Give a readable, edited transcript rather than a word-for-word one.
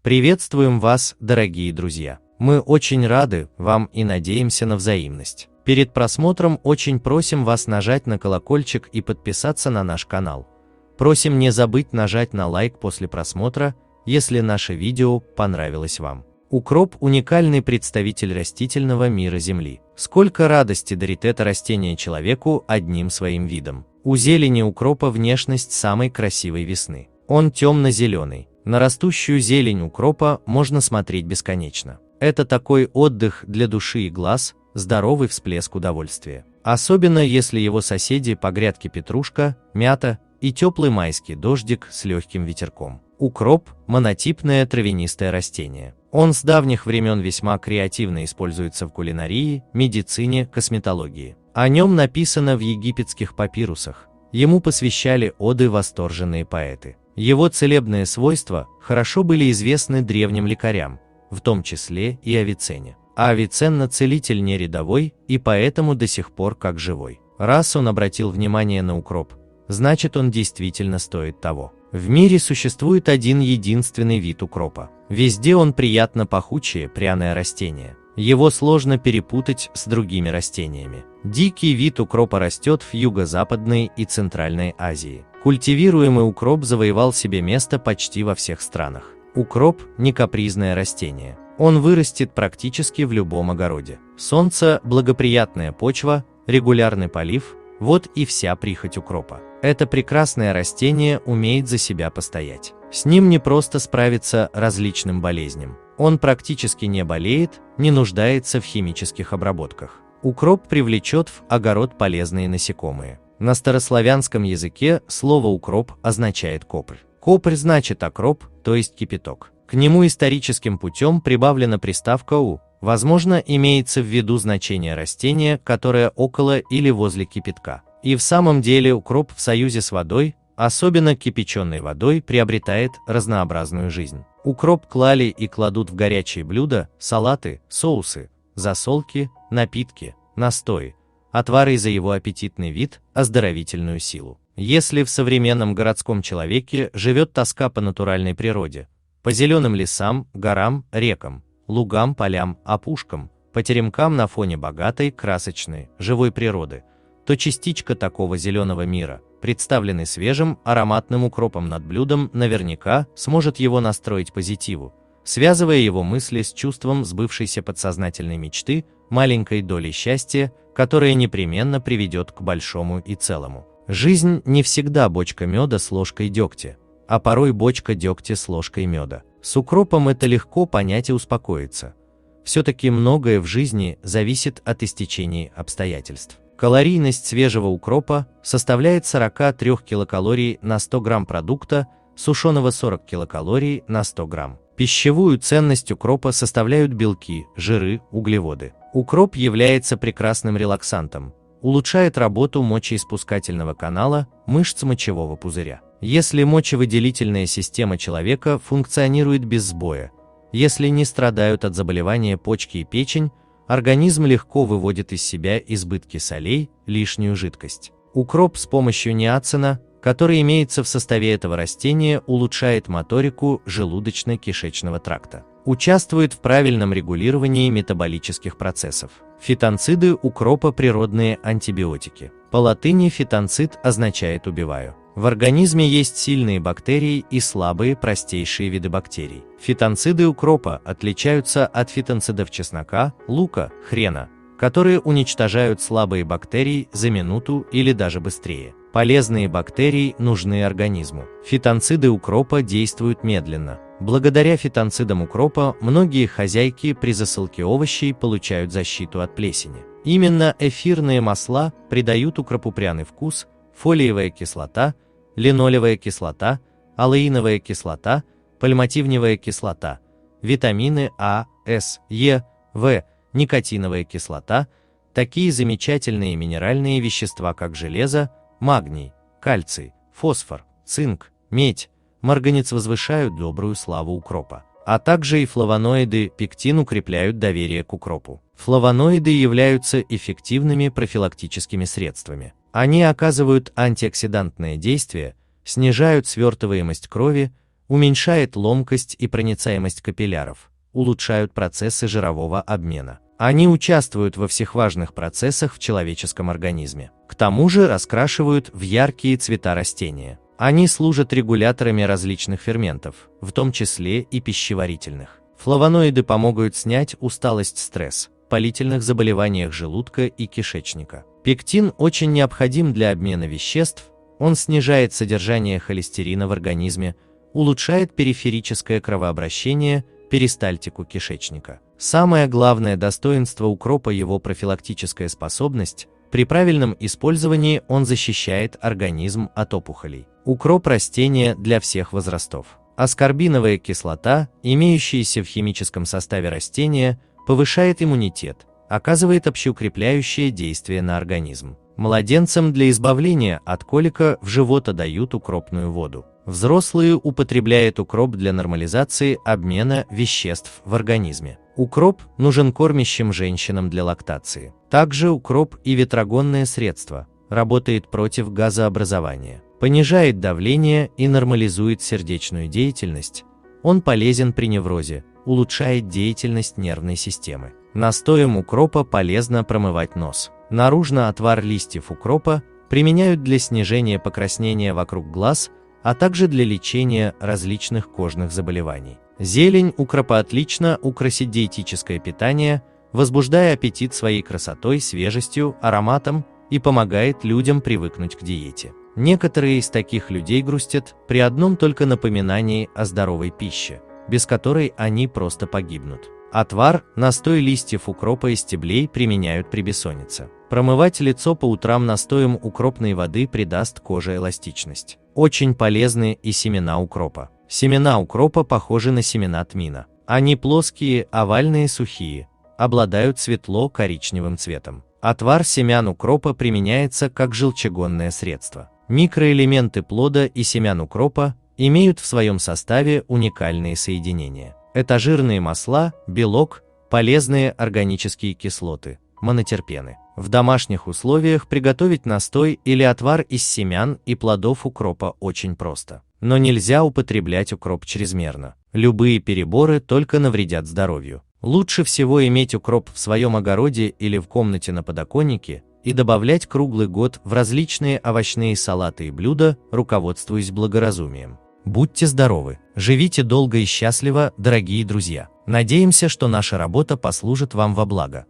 Приветствуем вас, дорогие друзья! Мы очень рады вам и надеемся на взаимность. Перед просмотром очень просим вас нажать на колокольчик и подписаться на наш канал. Просим не забыть нажать на лайк после просмотра, если наше видео понравилось вам. Укроп – уникальный представитель растительного мира Земли. Сколько радости дарит это растение человеку одним своим видом. У зелени укропа внешность самой красивой весны. Он темно-зеленый. На растущую зелень укропа можно смотреть бесконечно. Это такой отдых для души и глаз, здоровый всплеск удовольствия. Особенно если его соседи по грядке петрушка, мята и теплый майский дождик с легким ветерком. Укроп – монотипное травянистое растение. Он с давних времен весьма креативно используется в кулинарии, медицине, косметологии. О нем написано в египетских папирусах. Ему посвящали оды восторженные поэты. Его целебные свойства хорошо были известны древним лекарям, в том числе и Авиценне. А Авиценна целитель не рядовой и поэтому до сих пор как живой. Раз он обратил внимание на укроп, значит он действительно стоит того. В мире существует один единственный вид укропа. Везде он приятно пахучее пряное растение. Его сложно перепутать с другими растениями. Дикий вид укропа растет в Юго-Западной и Центральной Азии. Культивируемый укроп завоевал себе место почти во всех странах. Укроп – не капризное растение. Он вырастет практически в любом огороде. Солнце, благоприятная почва, регулярный полив – вот и вся прихоть укропа. Это прекрасное растение умеет за себя постоять. С ним не просто справиться различным болезням. Он практически не болеет, не нуждается в химических обработках. Укроп привлечет в огород полезные насекомые. На старославянском языке слово «укроп» означает «копрь». «Копрь» значит «окроп», то есть кипяток. К нему историческим путем прибавлена приставка «у». Возможно, имеется в виду значение растения, которое около или возле кипятка. И в самом деле укроп в союзе с водой, особенно кипяченой водой, приобретает разнообразную жизнь. Укроп клали и кладут в горячие блюда, салаты, соусы, засолки, напитки, настои, отвары за его аппетитный вид, оздоровительную силу. Если в современном городском человеке живет тоска по натуральной природе, по зеленым лесам, горам, рекам, лугам, полям, опушкам, по теремкам на фоне богатой, красочной, живой природы, то частичка такого зеленого мира, представленный свежим, ароматным укропом над блюдом, наверняка сможет его настроить позитиву, связывая его мысли с чувством сбывшейся подсознательной мечты, маленькой долей счастья, которая непременно приведет к большому и целому. Жизнь не всегда бочка меда с ложкой дегтя, а порой бочка дегтя с ложкой меда. С укропом это легко понять и успокоиться. Все-таки многое в жизни зависит от истечения обстоятельств. Калорийность свежего укропа составляет 43 килокалорий на 100 грамм продукта, сушеного 40 килокалорий на 100 грамм. Пищевую ценность укропа составляют белки, жиры, углеводы. Укроп является прекрасным релаксантом, улучшает работу мочеиспускательного канала, мышц мочевого пузыря. Если мочевыделительная система человека функционирует без сбоя, если не страдают от заболевания почки и печень, организм легко выводит из себя избытки солей, лишнюю жидкость. Укроп с помощью ниацина, который имеется в составе этого растения, улучшает моторику желудочно-кишечного тракта. Участвует в правильном регулировании метаболических процессов. Фитонциды укропа – природные антибиотики. По латыни фитонцид означает «убиваю». В организме есть сильные бактерии и слабые, простейшие виды бактерий. Фитонциды укропа отличаются от фитонцидов чеснока, лука, хрена, которые уничтожают слабые бактерии за минуту или даже быстрее. Полезные бактерии нужны организму. Фитонциды укропа действуют медленно. Благодаря фитонцидам укропа многие хозяйки при засылке овощей получают защиту от плесени. Именно эфирные масла придают укропу пряный вкус, фолиевая кислота, линолевая кислота, алоиновая кислота, пальмитивневая кислота, витамины А, С, Е, В, никотиновая кислота, такие замечательные минеральные вещества, как железо, магний, кальций, фосфор, цинк, медь, марганец возвышают добрую славу укропа. А также и флавоноиды, пектин укрепляют доверие к укропу. Флавоноиды являются эффективными профилактическими средствами. Они оказывают антиоксидантное действие, снижают свертываемость крови, уменьшает ломкость и проницаемость капилляров, улучшают процессы жирового обмена. Они участвуют во всех важных процессах в человеческом организме. К тому же раскрашивают в яркие цвета растения. Они служат регуляторами различных ферментов, в том числе и пищеварительных. Флавоноиды помогают снять усталость, стресс, воспалительных заболеваниях желудка и кишечника. Пектин очень необходим для обмена веществ, он снижает содержание холестерина в организме, улучшает периферическое кровообращение, перистальтику кишечника. Самое главное достоинство укропа – его профилактическая способность. При правильном использовании он защищает организм от опухолей. Укроп – растение для всех возрастов. Аскорбиновая кислота, имеющаяся в химическом составе растения, повышает иммунитет, оказывает общеукрепляющее действие на организм. Младенцам для избавления от колика в живота дают укропную воду. Взрослые употребляют укроп для нормализации обмена веществ в организме. Укроп нужен кормящим женщинам для лактации. Также укроп и ветрогонное средство, работает против газообразования, понижает давление и нормализует сердечную деятельность. Он полезен при неврозе, улучшает деятельность нервной системы. Настоем укропа полезно промывать нос. Наружно отвар листьев укропа применяют для снижения покраснения вокруг глаз, а также для лечения различных кожных заболеваний. Зелень укропа отлично украсит диетическое питание, возбуждая аппетит своей красотой, свежестью, ароматом и помогает людям привыкнуть к диете. Некоторые из таких людей грустят при одном только напоминании о здоровой пище, без которой они просто погибнут. Отвар, настой листьев укропа и стеблей применяют при бессоннице. Промывать лицо по утрам настоем укропной воды придаст коже эластичность. Очень полезны и семена укропа. Семена укропа похожи на семена тмина. Они плоские, овальные, сухие, обладают светло-коричневым цветом. Отвар семян укропа применяется как желчегонное средство. Микроэлементы плода и семян укропа имеют в своем составе уникальные соединения. Это жирные масла, белок, полезные органические кислоты, монотерпены. В домашних условиях приготовить настой или отвар из семян и плодов укропа очень просто. Но нельзя употреблять укроп чрезмерно. Любые переборы только навредят здоровью. Лучше всего иметь укроп в своем огороде или в комнате на подоконнике и добавлять круглый год в различные овощные салаты и блюда, руководствуясь благоразумием. Будьте здоровы, живите долго и счастливо, дорогие друзья. Надеемся, что наша работа послужит вам во благо.